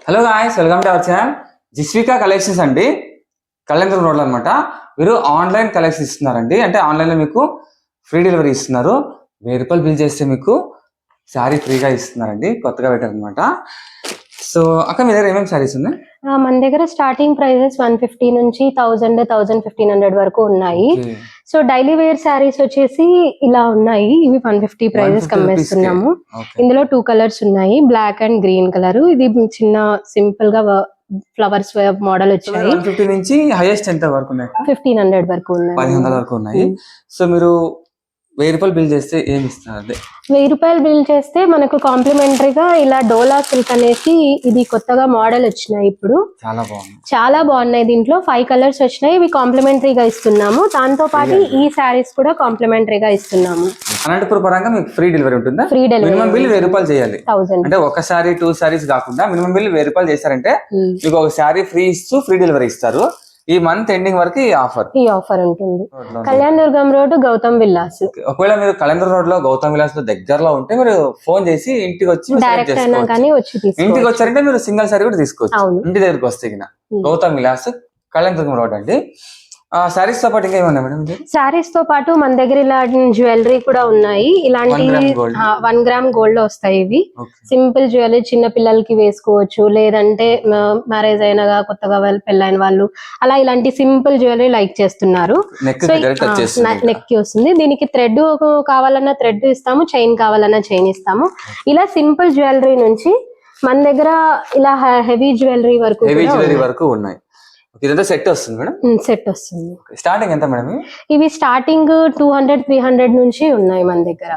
Hello guys, welcome to our channel Jiswika collections అండి. కళ్యాణదుర్గం రోడ్లో అనమాట. వీరు ఆన్లైన్ కలెక్షన్స్ ఇస్తున్నారండి. అంటే ఆన్లైన్లో మీకు ఫ్రీ డెలివరీ ఇస్తున్నారు. 1000 రూపాయలు బిల్ చేస్తే మీకు శారీ ఫ్రీగా ఇస్తున్నారండి. కొత్తగా పెట్టారనమాట. సో అక్క మీ దగ్గర ఏమేమి శారీస్ ఉన్నాయి? మన దగ్గర స్టార్టింగ్ ప్రైజెస్ 150 నుంచి 1000, 1500 వరకు ఉన్నాయి. సో డైలీ వేర్ శారీస్ వచ్చేసి ఇలా ఉన్నాయి. ఇవి 150 ప్రైజెస్ కమ్మేస్తున్నాము. ఇందులో 2 కలర్స్ ఉన్నాయి, బ్లాక్ అండ్ గ్రీన్ కలర్. ఇది చిన్న సింపుల్ గా ఫ్లవర్స్ మోడల్ వచ్చాయి. 150 నుంచి హైయెస్ట్ ఎంత వరకు ఉన్నాయి? 1500 వరకు ఉన్నాయి. 1500 వరకు ఉన్నాయి. సో మీరు 1000 రూపాయలు బిల్ చేస్తే ఏమి ఇస్తున్నారు? 1000 రూపాయలు బిల్ చేస్తే మనకు కాంప్లిమెంటరీగా ఇలా డోలా సిల్క్ అనేసి ఇది కొత్తగా మోడల్ వచ్చినాయి. ఇప్పుడు చాలా బాగున్నాయి. దీంట్లో 5 కలర్స్ వచ్చినాయి. ఇవి కాంప్లిమెంటరీగా ఇస్తున్నాము. దాంతో పాటు ఈ శారీస్ కూడా కాంప్లిమెంటరీగా ఇస్తున్నాము. అనంతపురం పరంగా మీకు ఫ్రీ డెలివరీ ఉంటుందా? Free delivery. మినిమం బిల్ 1000 రూపాయలు చేయాలి. 1000 అంటే ఒక సారీ 2 సారీస్ కాకుండా మినిమం బిల్ 1000 రూపాయలు చేశారంటే మీకు ఒక సారీ ఫ్రీ ఇస్తూ ఫ్రీ డెలివరీ ఇస్తారు. ఈ మంత్ ఎండింగ్ వరకు ఈ ఆఫర్ ఉంటుంది. కళ్యాణదుర్గం రోడ్, గౌతమ్ విలాస్. ఒకవేళ మీరు కళ్యాణదుర్గం రోడ్ లో గౌతమ్ విలాస్ లో దగ్గరలో ఉంటే మీరు ఫోన్ చేసి ఇంటికి వచ్చి ఇంటికి వచ్చారంటే మీరు సింగిల్ సారీ కూడా తీసుకోవచ్చు. ఇంటి దగ్గరకు వస్తే గౌతమ్ విలాస్ కళ్యాణదుర్గం రోడ్ అండి. సారీస్ తో పాటు ఇంకా ఏమన్నా మేడం? సారీస్ తో పాటు మన దగ్గర ఇలా జ్యువెలరీ కూడా ఉన్నాయి. ఇలాంటి 1 గ్రామ్ గోల్డ్ లో వస్తాయి. ఇవి సింపుల్ జ్యువెలరీ, చిన్న పిల్లలకి వేసుకోవచ్చు. లేదంటే మ్యారేజ్ అయినగా కొత్తగా పెళ్ళైన వాళ్ళు అలా ఇలాంటి సింపుల్ జ్యువెలరీ లైక్ చేస్తున్నారు. నెక్ కి వస్తుంది. దీనికి థ్రెడ్ కావాలన్నా థ్రెడ్ ఇస్తాము, చైన్ కావాలన్నా చైన్ ఇస్తాము. ఇలా సింపుల్ జ్యువెలరీ నుంచి మన దగ్గర ఇలా హెవీ జ్యువెలరీ వరకు ఉన్నాయి. ఇదంతా సెట్ వస్తుంది మేడం? సెట్ వస్తుంది. స్టార్టింగ్ ఎంత మేడం? ఇవి స్టార్టింగ్ 200, 300 నుంచి ఉన్నాయి మన దగ్గర.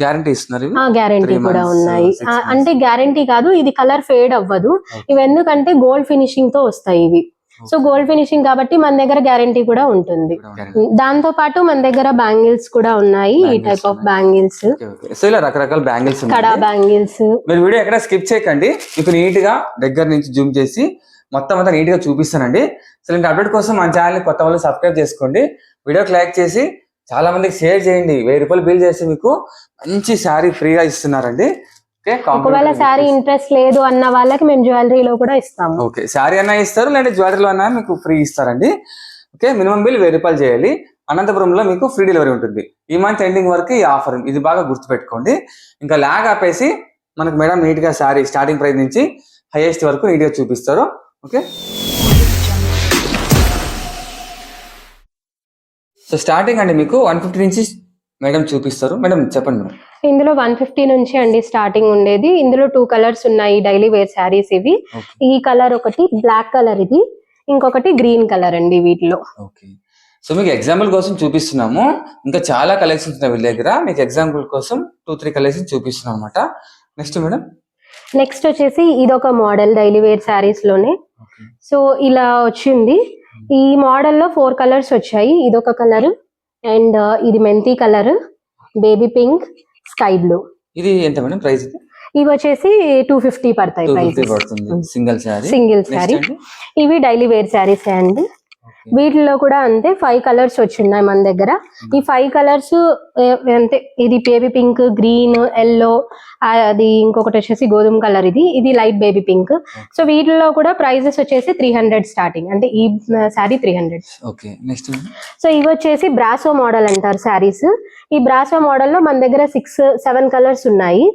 గ్యారంటీ ఇస్తున్నారు? గ్యారంటీ కూడా ఉన్నాయి. అంటే గ్యారంటీ కాదు, ఇది కలర్ ఫేడ్ అవ్వదు. ఇవి ఎందుకంటే గోల్డ్ ఫినిషింగ్ తో వస్తాయి ఇవి. సో గోల్డ్ ఫినిషింగ్ కాబట్టి మన దగ్గర గ్యారంటీ కూడా ఉంటుంది. దాంతో పాటు మన దగ్గర బ్యాంగిల్స్ కూడా ఉన్నాయి. ఈ టైప్ ఆఫ్ బ్యాంగిల్స్, సో ఇలా రకరకాల బ్యాంగిల్స్, కడా బ్యాంగిల్స్. మీరు వీడియో ఎక్కడ స్కిప్ చేయకండి. మీకు నీట్ గా దగ్గర నుంచి జూమ్ చేసి మొత్తం అంతా నీట్ గా చూపిస్తానండి. సో ఇంకా అప్డేట్ కోసం మన ఛానల్ కొత్త వాళ్ళు సబ్స్క్రైబ్ చేసుకోండి. వీడియోకి లైక్ చేసి చాలా మందికి షేర్ చేయండి. 1000 రూపాయలు బిల్ చేసి మీకు మంచి శారీ ఫ్రీగా ఇస్తున్నారండి. ఒకవేళ శారీ ఇంట్రెస్ట్ లేదు అన్న వాళ్ళకి మేము జ్యువెలరీలో కూడా ఇస్తాము. ఓకే, శారీ అన్నా ఇస్తారు, లేదంటే జ్యువెలరీలో అన్నా మీకు ఫ్రీ ఇస్తారండి. ఓకే, మినిమం బిల్ 1000 రూపాయలు చేయాలి. అనంతపురంలో మీకు ఫ్రీ డెలివరీ ఉంటుంది. ఈ మంత్ ఎండింగ్ వరకు ఈ ఆఫర్, ఇది బాగా గుర్తుపెట్టుకోండి. ఇంకా లాగ్ ఆపేసి మనకు మేడం నీట్ గా శారీ స్టార్టింగ్ ప్రైస్ నుంచి హైయెస్ట్ వరకు నీట్ గా చూపిస్తారు. ఓకే, సో స్టార్టింగ్ అండి మీకు 150 నుంచి మేడం చూపిస్తారు. మేడం చెప్పండి మేడం. ఇందులో 150 నుంచి అండి స్టార్టింగ్ ఉండేది. ఇందులో 2 కలర్స్ ఉన్నాయి డైలీ వేర్ శారీస్. ఇవి ఈ కలర్ ఒకటి బ్లాక్ కలర్, ఇది ఇంకొకటి గ్రీన్ కలర్ అండి వీటిలో. ఓకే, సో మీకు ఎగ్జాంపుల్ కోసం చూపిస్తున్నాము. ఇంకా చాలా కలెక్షన్స్ ఉన్నాయి వీళ్ళ దగ్గర. మీకు ఎగ్జాంపుల్ కోసం 2-3 కలెక్షన్స్ చూపిస్తున్నాం అనమాట. Next madam. నెక్స్ట్ వచ్చేసి ఇదొక మోడల్ డైలీ వేర్ శారీస్ లోనే. సో ఇలా వచ్చింది. ఈ మోడల్ లో 4 కలర్స్ వచ్చాయి. ఇదొక కలర్ అండ్ ఇది మెంతి colour, baby pink, sky blue. ఇది ఎంత మేడం ప్రైస్? ఇవి వచ్చేసి 250 పడతాయి ప్రైస్. సింగిల్ శారీ. ఇవి డైలీ వేర్ శారీస్ అండి. వీటిలో కూడా అంతే 5 కలర్స్ వచ్చిన్నాయి మన దగ్గర. ఈ 5 కలర్స్ అంతే. ఇది బేబీ పింక్, గ్రీన్, ఎల్లో, అది ఇంకొకటి వచ్చేసి గోధుమ కలర్, ఇది లైట్ బేబీ పింక్. సో వీటిలో కూడా ప్రైజెస్ వచ్చేసి 300 స్టార్టింగ్. అంటే ఈ శారీ 300. Okay, next. సో ఇవి వచ్చేసి బ్రాసో మోడల్ అంటారు శారీస్. ఈ బ్రాసో మోడల్ లో మన దగ్గర 6-7 కలర్స్ ఉన్నాయి.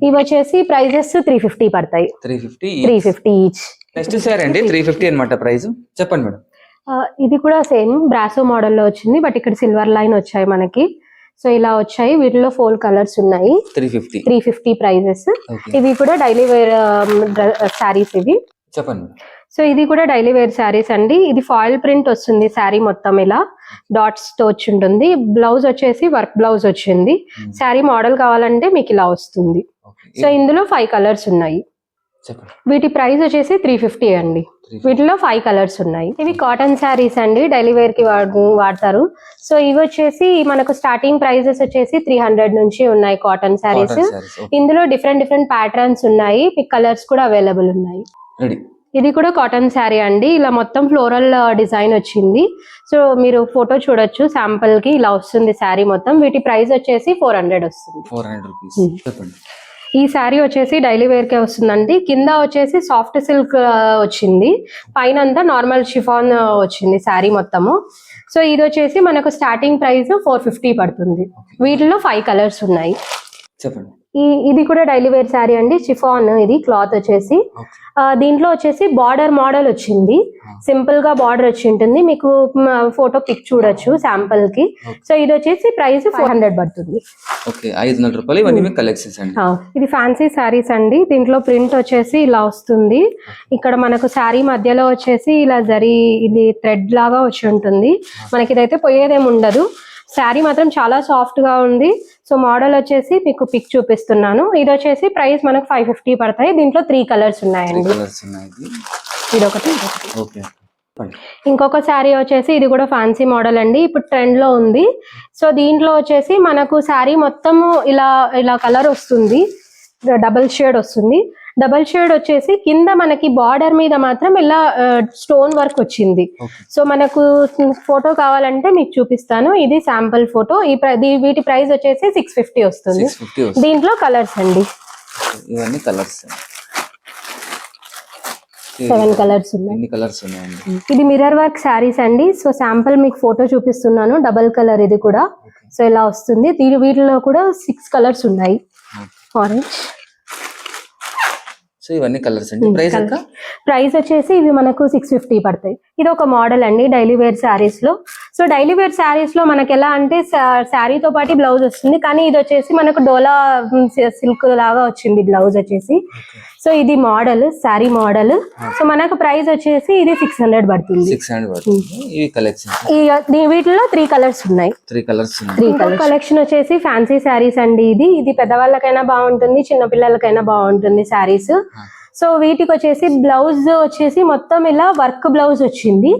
ఇవి వచ్చేసి ప్రైజెస్ 350 పడతాయి. 350 ఈచ్. నెక్స్ట్ శారీ అండి 350 అన్నమాట ప్రైస్. చెప్పండి మేడం. ఇది కూడా సేమ్ బ్రాసో మోడల్ లో వచ్చింది, బట్ ఇక్కడ సిల్వర్ లైన్ వచ్చాయి మనకి. సో ఇలా వచ్చాయి. వీటిలో 4 కలర్స్ ఉన్నాయి. 350 ప్రైజెస్. ఇవి కూడా డైలీ వేర్ శారీస్ ఇవి. చెప్పండి. సో ఇది కూడా డైలీ వేర్ శారీస్ అండి. ఇది ఫాయిల్ ప్రింట్ వస్తుంది శారీ మొత్తం, ఇలా డాట్స్ తో వచ్చి ఉంటుంది. బ్లౌజ్ వచ్చేసి వర్క్ బ్లౌజ్ వచ్చింది. శారీ మోడల్ కావాలంటే మీకు ఇలా వస్తుంది. సో ఇందులో 5 కలర్స్ ఉన్నాయి. వీటి ప్రైస్ వచ్చేసి 350 అండి. వీటిలో 5 కలర్స్ ఉన్నాయి. ఇవి కాటన్ శారీస్ అండి, డైలీ వేర్ కి వాడతారు. సో ఇవి వచ్చేసి మనకు స్టార్టింగ్ ప్రైజెస్ వచ్చేసి 300 నుంచి ఉన్నాయి కాటన్ శారీస్. ఇందులో డిఫరెంట్ ప్యాటర్న్స్ ఉన్నాయి. కలర్స్ కూడా అవైలబుల్ ఉన్నాయి. ఇది కూడా కాటన్ శారీ అండి. ఇలా మొత్తం ఫ్లోరల్ డిజైన్ వచ్చింది. సో మీరు ఫోటో చూడొచ్చు శాంపుల్ కి. ఇలా వస్తుంది శారీ మొత్తం. వీటి ప్రైస్ వచ్చేసి 400 వస్తుంది. 400 రూపీస్. ఈ శారీ వచ్చేసి డైలీ వేర్ కే వస్తుందండి. కింద వచ్చేసి సాఫ్ట్ సిల్క్ వచ్చింది, పైన అంతా నార్మల్ షిఫాన్ వచ్చింది శారీ మొత్తము. సో ఇది వచ్చేసి మనకు స్టార్టింగ్ ప్రైస్ 450 పడుతుంది. వీటిలో 5 కలర్స్ ఉన్నాయి. చెప్పండి. ఇది కూడా డైలీ వేర్ శారీ అండి, షిఫాన్. ఇది క్లాత్ వచ్చేసి దీంట్లో వచ్చేసి బార్డర్ మోడల్ వచ్చింది, సింపుల్ గా బార్డర్ వచ్చి ఉంటుంది. మీకు ఫోటో పిక్ చూడొచ్చు శాంపుల్ కి. సో ఇది వచ్చేసి ప్రైస్ 400 పడుతుంది. ఓకే, 500 రూపాయలు. ఇవన్నీ మీకు కలెక్షన్స్ అండి. ఇది ఫ్యాన్సీ శారీస్ అండి. దీంట్లో ప్రింట్ వచ్చేసి ఇలా వస్తుంది. ఇక్కడ మనకు శారీ మధ్యలో వచ్చేసి ఇలా జరీ ఇది థ్రెడ్ లాగా వచ్చి ఉంటుంది. మనకి ఇదైతే పోయేదేమి ఉండదు. శారీ మాత్రం చాలా సాఫ్ట్ గా ఉంది. సో మోడల్ వచ్చేసి మీకు పిక్ చూపిస్తున్నాను. ఇది వచ్చేసి ప్రైస్ మనకు 550 పడతాయి. దీంట్లో 3 కలర్స్ ఉన్నాయండి. ఇది ఒకటి. ఇంకొక శారీ వచ్చేసి ఇది కూడా ఫ్యాన్సీ మోడల్ అండి, ఇప్పుడు ట్రెండ్ లో ఉంది. సో దీంట్లో వచ్చేసి మనకు శారీ మొత్తం ఇలా ఇలా కలర్ వస్తుంది, డబుల్ షేడ్ వస్తుంది. డబల్ షేడ్ వచ్చేసి కింద మనకి బార్డర్ మీద మాత్రం ఇలా స్టోన్ వర్క్ వచ్చింది. సో మనకు ఫోటో కావాలంటే మీకు చూపిస్తాను. ఇది శాంపుల్ ఫోటో. వీటి ప్రైస్ వచ్చేసి 650 వస్తుంది. దీంట్లో కలర్స్ అండి, ఇవన్నీ కలర్స్ 7 కలర్స్ ఉన్నాయి. ఇది మిర్రర్ వర్క్ శారీస్ అండి. సో శాంపుల్ మీకు ఫోటో చూపిస్తున్నాను. డబల్ కలర్ ఇది కూడా. సో ఇలా వస్తుంది. వీటిలో కూడా 6 కలర్స్ ఉన్నాయి. ఆరెంజ్. సో ఇవన్నీ కలర్స్ అండి. ప్రైస్ వచ్చేసి ఇవి మనకు 650 పడతాయి. ఇది ఒక మోడల్ అండి డైలీ వేర్ శారీస్ లో. సో డైలీ వేర్ శారీస్ లో మనకి ఎలా అంటే శారీతో పాటు బ్లౌజ్ వస్తుంది, కానీ ఇది వచ్చేసి మనకు డోలా సిల్క్ లాగా వచ్చింది బ్లౌజ్ వచ్చేసి. సో ఇది మోడల్, శారీ మోడల్. సో మనకు ప్రైస్ వచ్చేసి ఇది 600 పడుతుంది. వీటిలో 3 కలర్స్ ఉన్నాయి. 3 కలర్స్. కలెక్షన్ వచ్చేసి ఫ్యాన్సీ శారీస్ అండి. ఇది పెద్దవాళ్ళకైనా బాగుంటుంది, చిన్న పిల్లలకైనా బాగుంటుంది శారీస్. సో వీటికి వచ్చేసి బ్లౌజ్ వచ్చేసి మొత్తం ఇలా వర్క్ బ్లౌజ్ వచ్చింది.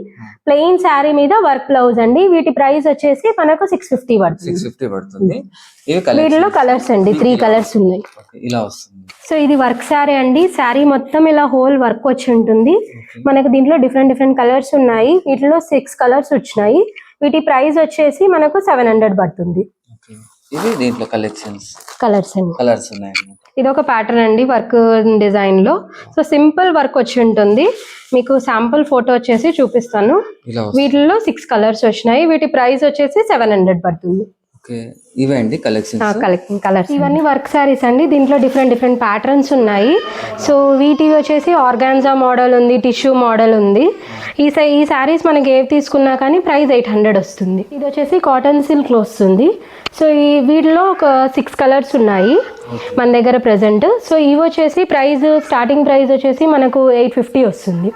ప్లెయిన్ శారీ మీద వర్క్ బ్లౌజ్ అండి. వీటి ప్రైస్ వచ్చేసి మనకు 650 పడుతుంది. వీటిలో కలర్స్ అండి, 3 కలర్స్ ఉన్నాయి. సో ఇది వర్క్ శారీ అండి. శారీ మొత్తం ఇలా హోల్ వర్క్ వచ్చి ఉంటుంది. మనకు దీంట్లో డిఫరెంట్ కలర్స్ ఉన్నాయి. వీటిలో 6 కలర్స్ వచ్చినాయి. వీటి ప్రైస్ వచ్చేసి మనకు 700 పడుతుంది. దీంట్లో కలర్స్ ఉన్నాయి. ఇది ఒక ప్యాటర్న్ అండి వర్క్ డిజైన్ లో. సో సింపుల్ వర్క్ వచ్చి ఉంటుంది. మీకు శాంపుల్ ఫోటో వచ్చేసి చూపిస్తాను. వీటిలో 6 కలర్స్ వచ్చినాయి. వీటి ప్రైస్ వచ్చేసి 700 పడుతుంది. కలర్స్ ఇవన్నీ వర్క్ శారీస్ అండి. దీంట్లో డిఫరెంట్ ప్యాటర్న్స్ ఉన్నాయి. సో వీటి వచ్చేసి ఆర్గాన్జా మోడల్ ఉంది, టిష్యూ మోడల్ ఉంది. ఈ శారీస్ మనకి ఏవి తీసుకున్నా కానీ ప్రైస్ 800 వస్తుంది. ఇది వచ్చేసి కాటన్ సిల్క్ లో వస్తుంది. సో వీటిలో ఒక 6 కలర్స్ ఉన్నాయి మన దగ్గర ప్రెసెంట్. సో ఇవి వచ్చేసి స్టార్టింగ్ ప్రైస్ వచ్చేసి మనకు 850 వస్తుంది.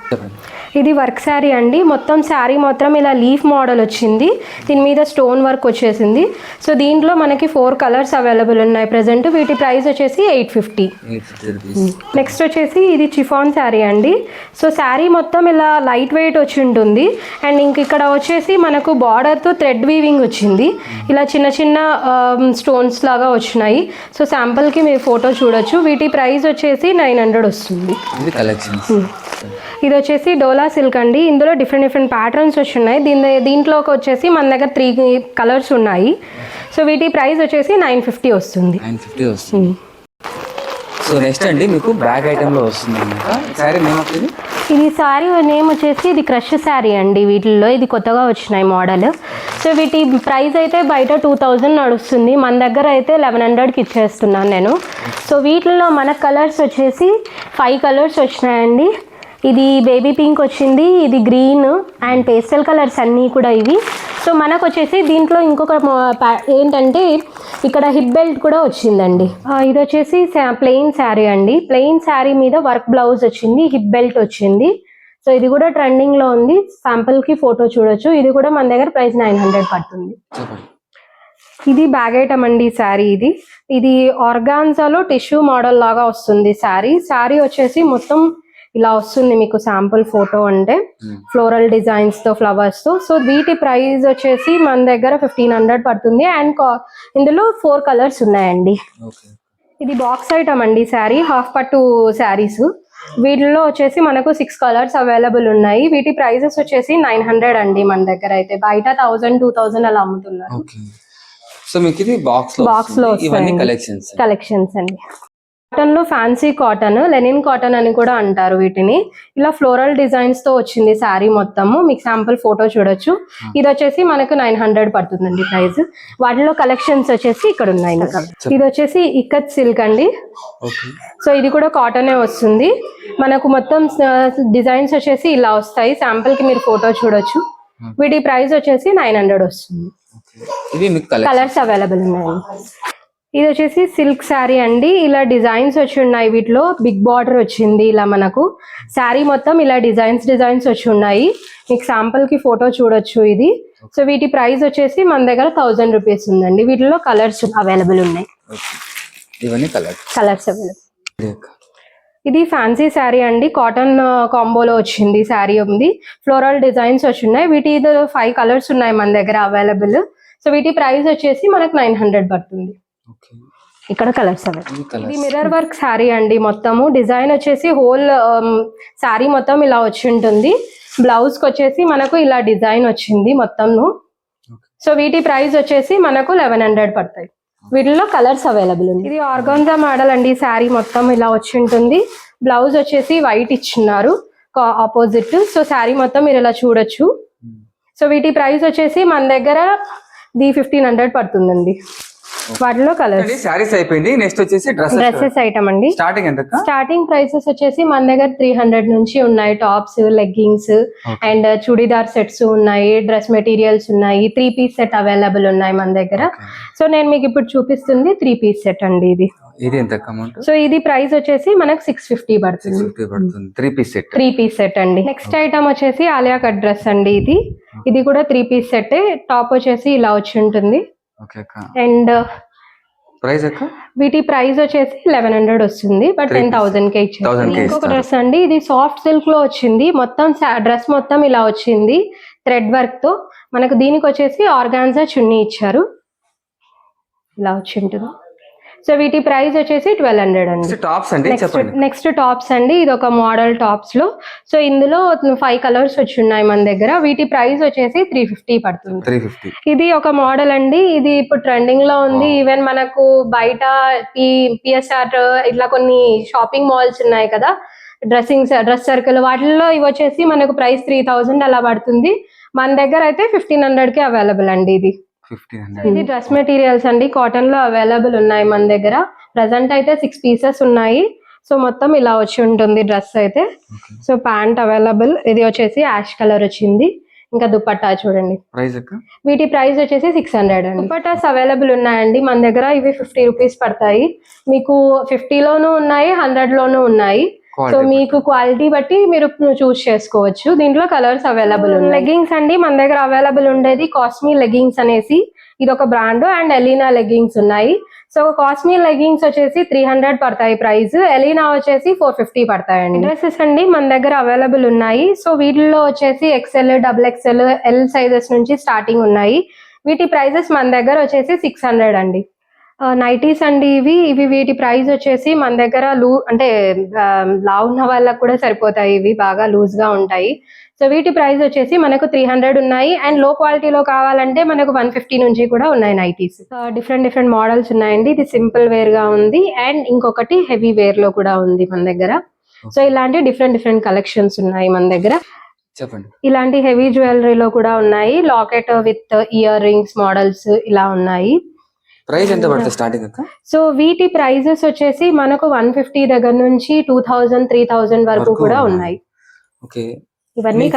ఇది వర్క్ శారీ అండి. మొత్తం శారీ మొత్తం ఇలా లీఫ్ మోడల్ వచ్చింది. దీని మీద స్టోన్ వర్క్ వచ్చేసింది. సో దీంట్లో మనకి 4 కలర్స్ అవైలబుల్ ఉన్నాయి ప్రెసెంట్. వీటి ప్రైస్ వచ్చేసి 850. నెక్స్ట్ వచ్చేసి ఇది చిఫాన్ శారీ అండి. సో శారీ మొత్తం ఇలా లైట్ వెయిట్ వచ్చి ఉంటుంది. అండ్ ఇక్కడ వచ్చేసి మనకు బార్డర్ తో థ్రెడ్ వీవింగ్ వచ్చింది. ఇలా చిన్న స్టోన్స్ లాగా వచ్చినాయి. సో శాంపుల్ కి మీరు ఫోటో చూడొచ్చు. వీటి ప్రైస్ వచ్చేసి 900 వస్తుంది. ఇది వచ్చేసి డోలా సిల్క్ అండి. ఇందులో డిఫరెంట్ ప్యాటర్న్స్ వచ్చున్నాయి. దీంట్లోకి వచ్చేసి మన దగ్గర 3 కలర్స్ ఉన్నాయి. సో వీటి ప్రైస్ వచ్చేసి 950 వస్తుంది. సో నెక్స్ట్ అండి మీకు బ్యాగ్ ఐటమ్ లో వస్తుంది ఇది శారీ నేమ్ వచ్చేసి ఇది క్రష్ శారీ అండి. వీటిల్లో ఇది కొత్తగా వచ్చినాయి మోడల్. సో వీటి ప్రైస్ అయితే బయట 2000 నడుస్తుంది, మన దగ్గర అయితే 1100కి ఇచ్చేస్తున్నాను నేను. సో వీటిల్లో మన కలర్స్ వచ్చేసి 5 కలర్స్ వచ్చినాయండి. ఇది బేబీ పింక్ వచ్చింది, ఇది గ్రీన్ అండ్ పేస్టల్ కలర్స్ అన్నీ కూడా ఇవి. సో మనకు వచ్చేసి దీంట్లో ఇంకొక ఏంటంటే ఇక్కడ హిప్ బెల్ట్ కూడా వచ్చిందండి. ఇది వచ్చేసి ప్లెయిన్ శారీ అండి. ప్లెయిన్ శారీ మీద వర్క్ బ్లౌజ్ వచ్చింది, హిప్ బెల్ట్ వచ్చింది. సో ఇది కూడా ట్రెండింగ్ లో ఉంది. శాంపుల్ కి ఫోటో చూడొచ్చు. ఇది కూడా మన దగ్గర ప్రైస్ 900 పడుతుంది. ఇది బ్యాగ్ ఐటమ్ అండి శారీ. ఇది ఆర్గాన్జాలో టిష్యూ మోడల్ లాగా వస్తుంది శారీ వచ్చేసి మొత్తం ఇలా వస్తుంది. మీకు శాంపుల్ ఫోటో అంటే ఫ్లోరల్ డిజైన్స్ తో ఫ్లవర్స్ తో. సో వీటి ప్రైస్ వచ్చేసి మన దగ్గర 1500 పడుతుంది. అండ్ ఇందులో 4 కలర్స్ ఉన్నాయండి. ఇది బాక్స్ ఐటమ్ అండి శారీ, హాఫ్ పట్టు శారీస్. వీటిలో వచ్చేసి మనకు 6 కలర్స్ అవైలబుల్ ఉన్నాయి. వీటి ప్రైజెస్ వచ్చేసి 900 అండి. మన దగ్గర అయితే బయట 1000, 2000 అలా అమ్ముతున్నారు. సో మీకు ఇది బాక్స్ లో కలెక్షన్స్ అండి. కాటన్ లో ఫ్యాన్సీ కాటన్, లెనిన్ కాటన్ అని కూడా అంటారు వీటిని. ఇలా ఫ్లోరల్ డిజైన్స్ తో వచ్చింది శారీ మొత్తము. మీకు శాంపుల్ ఫోటో చూడొచ్చు. ఇది వచ్చేసి మనకు 900 పడుతుందండి ప్రైస్. వాటిలో కలెక్షన్స్ వచ్చేసి ఇక్కడ ఉన్నాయి. ఇది వచ్చేసి ఇక్కత్ సిల్క్ అండి. సో ఇది కూడా కాటనే వస్తుంది. మనకు మొత్తం డిజైన్స్ వచ్చేసి ఇలా వస్తాయి. శాంపుల్ కి మీరు ఫోటో చూడొచ్చు. వీటి ప్రైస్ వచ్చేసి 900 వస్తుంది. కలర్స్ అవైలబుల్ ఉన్నాయి. ఇది వచ్చేసి సిల్క్ శారీ అండి. ఇలా డిజైన్స్ వచ్చి ఉన్నాయి. వీటిలో బిగ్ బార్డర్ వచ్చింది. ఇలా మనకు శారీ మొత్తం ఇలా డిజైన్స్ వచ్చి ఉన్నాయి. మీకు శాంపుల్ కి ఫోటో చూడొచ్చు ఇది. సో వీటి ప్రైస్ వచ్చేసి మన దగ్గర 1000 రూపీస్ ఉందండి. వీటిలో కలర్స్ అవైలబుల్ ఉన్నాయి. Colours available. ఇది ఫ్యాన్సీ శారీ అండి. కాటన్ కాంబోలో వచ్చింది శారీ ఉంది. ఫ్లోరల్ డిజైన్స్ వచ్చి ఉన్నాయి. వీటి 5 కలర్స్ ఉన్నాయి మన దగ్గర అవైలబుల్. సో వీటి ప్రైస్ వచ్చేసి మనకు 900 పడుతుంది. ఇక్కడ కలర్స్ అవైలబుల్. ఇది మిర్రర్ వర్క్ శారీ అండి. మొత్తము డిజైన్ వచ్చేసి హోల్ శారీ మొత్తం ఇలా వచ్చి ఉంటుంది. బ్లౌజ్ కి వచ్చేసి మనకు ఇలా డిజైన్ వచ్చింది మొత్తం. సో వీటి ప్రైస్ వచ్చేసి మనకు 1100 పడతాయి. వీటిలో కలర్స్ అవైలబుల్ ఉంది. ఇది ఆర్గాన్జా మోడల్ అండి. శారీ మొత్తం ఇలా వచ్చి ఉంటుంది. బ్లౌజ్ వచ్చేసి వైట్ ఇచ్చిన్నారు ఆపోజిట్. సో శారీ మొత్తం మీరు ఇలా చూడొచ్చు. సో వీటి ప్రైస్ వచ్చేసి మన దగ్గర 1500 పడుతుందండి. వాటిలో కలర్స్. సారీస్ అయిపోయింది. నెక్స్ట్ వచ్చేసి డ్రెస్సెస్ ఐటమ్ అండి. స్టార్టింగ్ ప్రైసెస్ వచ్చేసి మన దగ్గర 300 నుంచి ఉన్నాయి. Tops, leggings and churidar sets ఉన్నాయి. డ్రెస్ మెటీరియల్స్ ఉన్నాయి. 3 పీస్ సెట్ అవైలబుల్ ఉన్నాయి మన దగ్గర. సో నేను మీకు ఇప్పుడు చూపిస్తుంది 3 పీస్ సెట్ అండి. ఇది ఎంత అమౌంట్? సో ఇది ప్రైస్ వచ్చేసి మనకు 650 పడుతుంది. 3 పీస్ సెట్ అండి. నెక్స్ట్ ఐటమ్ వచ్చేసి ఆలియా కట్ డ్రెస్ అండి. ఇది కూడా 3 పీస్ సెట్. టాప్ వచ్చేసి ఇలా వచ్చి ఉంటుంది. అండ్ వీటి ప్రైస్ వచ్చేసి 1100 వస్తుంది. బట్ 10,000 కే ఇచ్చేది. ఇంకొక డ్రెస్ అండి. ఇది సాఫ్ట్ సిల్క్ లో వచ్చింది. మొత్తం డ్రెస్ మొత్తం ఇలా వచ్చింది థ్రెడ్ వర్క్ తో. మనకు దీనికి వచ్చేసి ఆర్గాన్జా చున్నీ ఇచ్చారు. ఇలా వచ్చి ఉంటుంది. సో వీటి ప్రైస్ వచ్చేసి 1200 అండి. నెక్స్ట్ టాప్స్ అండి. ఇది ఒక మోడల్ టాప్స్ లో. సో ఇందులో 5 కలర్స్ వచ్చి ఉన్నాయి మన దగ్గర. వీటి ప్రైస్ వచ్చేసి 350 పడుతుంది. ఇది ఒక మోడల్ అండి. ఇది ఇప్పుడు ట్రెండింగ్ లో ఉంది. ఈవెన్ మనకు బయట పిఎస్ఆర్ ఇట్లా కొన్ని షాపింగ్ మాల్స్ ఉన్నాయి కదా, డ్రెస్ సర్కిల్, వాటిల్లో ఇవి వచ్చేసి మనకు ప్రైస్ 3000 అలా పడుతుంది. మన దగ్గర అయితే 1500 కి అవైలబుల్ అండి. ఇది డ్రెస్ మెటీరియల్స్ అండి. కాటన్ లో అవైలబుల్ ఉన్నాయి మన దగ్గర. ప్రెసెంట్ అయితే 6 పీసెస్ ఉన్నాయి. సో మొత్తం ఇలా వచ్చి ఉంటుంది డ్రెస్ అయితే. So pant available. ఇది వచ్చేసి యాష్ కలర్ వచ్చింది. ఇంకా దుపట్టా చూడండి. వీటి ప్రైస్ వచ్చేసి 600 అండి. దుపట్టాస్ అవైలబుల్ ఉన్నాయండి మన దగ్గర. ఇవి 50 రూపీస్ పడతాయి. మీకు 50 లోనూ ఉన్నాయి, 100 లోనూ ఉన్నాయి. సో మీకు క్వాలిటీ బట్టి మీరు చూస్ చేసుకోవచ్చు. దీంట్లో కలర్స్ అవైలబుల్ ఉన్నాయి. లెగ్గింగ్స్ అండి మన దగ్గర అవైలబుల్ ఉండేది కాస్మీ లెగ్గింగ్స్ అనేసి. ఇది ఒక బ్రాండ్. అండ్ ఎలీనా లెగ్గింగ్స్ ఉన్నాయి. సో కాస్మీ లెగ్గింగ్స్ వచ్చేసి 300 పడతాయి ప్రైస్. ఎలీనా వచ్చేసి 450 పడతాయండి. డ్రెస్సెస్ అండి మన దగ్గర అవైలబుల్ ఉన్నాయి. సో వీటిలో వచ్చేసి XL, XXL, L సైజెస్ నుంచి స్టార్టింగ్ ఉన్నాయి. వీటి ప్రైజెస్ మన దగ్గర వచ్చేసి 600 అండి. నైటీస్ అండి. ఇవి వీటి ప్రైస్ వచ్చేసి మన దగ్గర అంటే లావు ఉన్న వాళ్ళకు కూడా సరిపోతాయి. ఇవి బాగా లూజ్ గా ఉంటాయి. సో వీటి ప్రైస్ వచ్చేసి మనకు 300 ఉన్నాయి. అండ్ లో క్వాలిటీలో కావాలంటే మనకు 150 నుంచి కూడా ఉన్నాయి నైటీస్. డిఫరెంట్ మోడల్స్ ఉన్నాయండి. ఇది సింపుల్ వేర్ గా ఉంది. అండ్ ఇంకొకటి హెవీ వేర్ లో కూడా ఉంది మన దగ్గర. సో ఇలాంటి డిఫరెంట్ కలెక్షన్స్ ఉన్నాయి మన దగ్గర. చెప్పండి. ఇలాంటి హెవీ జ్యువెలరీలో కూడా ఉన్నాయి. Locket with ear rings models ఇలా ఉన్నాయి. ప్రైస్ ఎంత పడుతుంది స్టార్టింగ్? సో వీటి ప్రైజెస్ వచ్చేసి మనకు 150 దగ్గర నుంచి 2000, 3000 వరకు కూడా ఉన్నాయి. ఇవన్నీ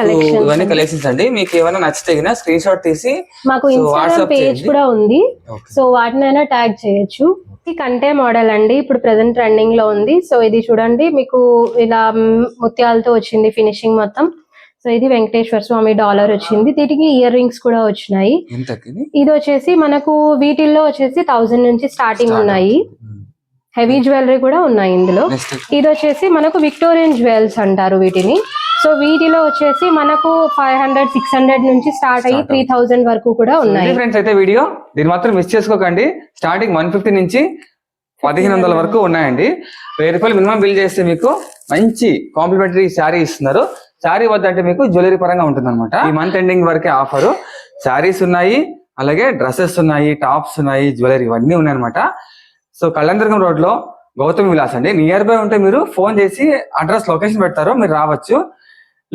కలెక్షన్స్ అండి. మీకు ఏమైనా నచ్చితే స్క్రీన్ షాట్ తీసి మాకు ఇన్స్టాగ్రామ్ పేజ్ కూడా ఉంది. సో వాటినైనా ట్యాగ్ చేయొచ్చు. ఈ కంటే మోడల్ అండి. ఇప్పుడు ప్రెసెంట్ ట్రెండింగ్ లో ఉంది. సో ఇది చూడండి, మీకు ఇలా ముత్యాలతో వచ్చింది ఫినిషింగ్ మొత్తం. సో ఇది వెంకటేశ్వర స్వామి డాలర్ వచ్చింది. దీనికి ఇయర్ రింగ్స్ కూడా వచ్చినాయి. ఇది వచ్చేసి మనకు వీటిల్లో వచ్చేసి 1000 నుంచి స్టార్టింగ్ ఉన్నాయి. హెవీ జ్యువెలరీ కూడా ఉన్నాయి ఇందులో. ఇది వచ్చేసి మనకు విక్టోరియన్ జ్యువెల్స్ అంటారు వీటిని. సో వీటిలో వచ్చేసి మనకు 500, 600 నుంచి స్టార్ట్ అయ్యి 3000 వరకు కూడా ఉన్నాయి. ఫ్రెండ్స్ అయితే వీడియో దీన్ని మాత్రం మిస్ చేసుకోకండి. స్టార్టింగ్ 150 నుంచి 1500 వరకు ఉన్నాయండి. 1000 రూపాయలు మినిమం బిల్ చేస్తే మీకు మంచి కాంప్లిమెంటరీ శారీ ఇస్తున్నారు. శారీ వద్దంటే మీకు జ్యువెలరీ పరంగా ఉంటుంది అనమాట. ఈ మంత్ ఎండింగ్ వరకే ఆఫర్. శారీస్ ఉన్నాయి, అలాగే డ్రెస్సెస్ ఉన్నాయి, టాప్స్ ఉన్నాయి, జ్యువెలరీ ఇవన్నీ ఉన్నాయి అనమాట. సో కళ్యాణదుర్గం రోడ్ లో గౌతమి విలాస్ అండి. నియర్ బై ఉంటే మీరు ఫోన్ చేసి అడ్రస్ లొకేషన్ పెడతారు, మీరు రావచ్చు.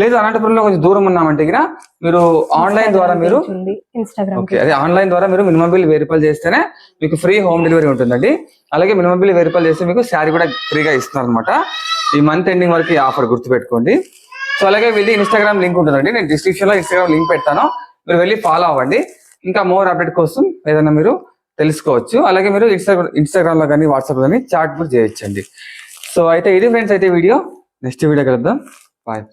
లేదు అనంతపురంలో కొంచెం దూరం ఉన్నామంటే గిన మీరు ఆన్లైన్ ద్వారా మీరు ఇన్స్టాగ్రామ్ ఓకే అదే ఆన్లైన్ ద్వారా మీరు మినిమం బిల్ 1000 రూపాయలు చేస్తేనే మీకు ఫ్రీ హోమ్ డెలివరీ ఉంటుందండి. అలాగే మినిమం బిల్ 1000 రూపాయలు చేస్తే మీకు శారీ కూడా ఫ్రీగా ఇస్తున్నారు అనమాట. ఈ మంత్ ఎండింగ్ వరకు ఈ ఆఫర్ గుర్తుపెట్టుకోండి. సో అలాగే వెళ్ళి ఇన్స్టాగ్రామ్ లింక్ ఉంటుందండి, నేను డిస్క్రిప్షన్ లో ఇన్స్టాగ్రామ్ లింక్ పెడతాను, మీరు వెళ్ళి ఫాలో అవ్వండి. ఇంకా మోర్ అప్డేట్ కోసం ఏదైనా మీరు తెలుసుకోవచ్చు. అలాగే మీరు ఇన్స్టాగ్రామ్ లో కానీ వాట్సాప్ లో కానీ చాట్ బుక్ చేయొచ్చండి. సో అయితే ఇది ఫ్రెండ్స్ అయితే వీడియో, నెక్స్ట్ వీడియో కలుద్దాం. బాయ్.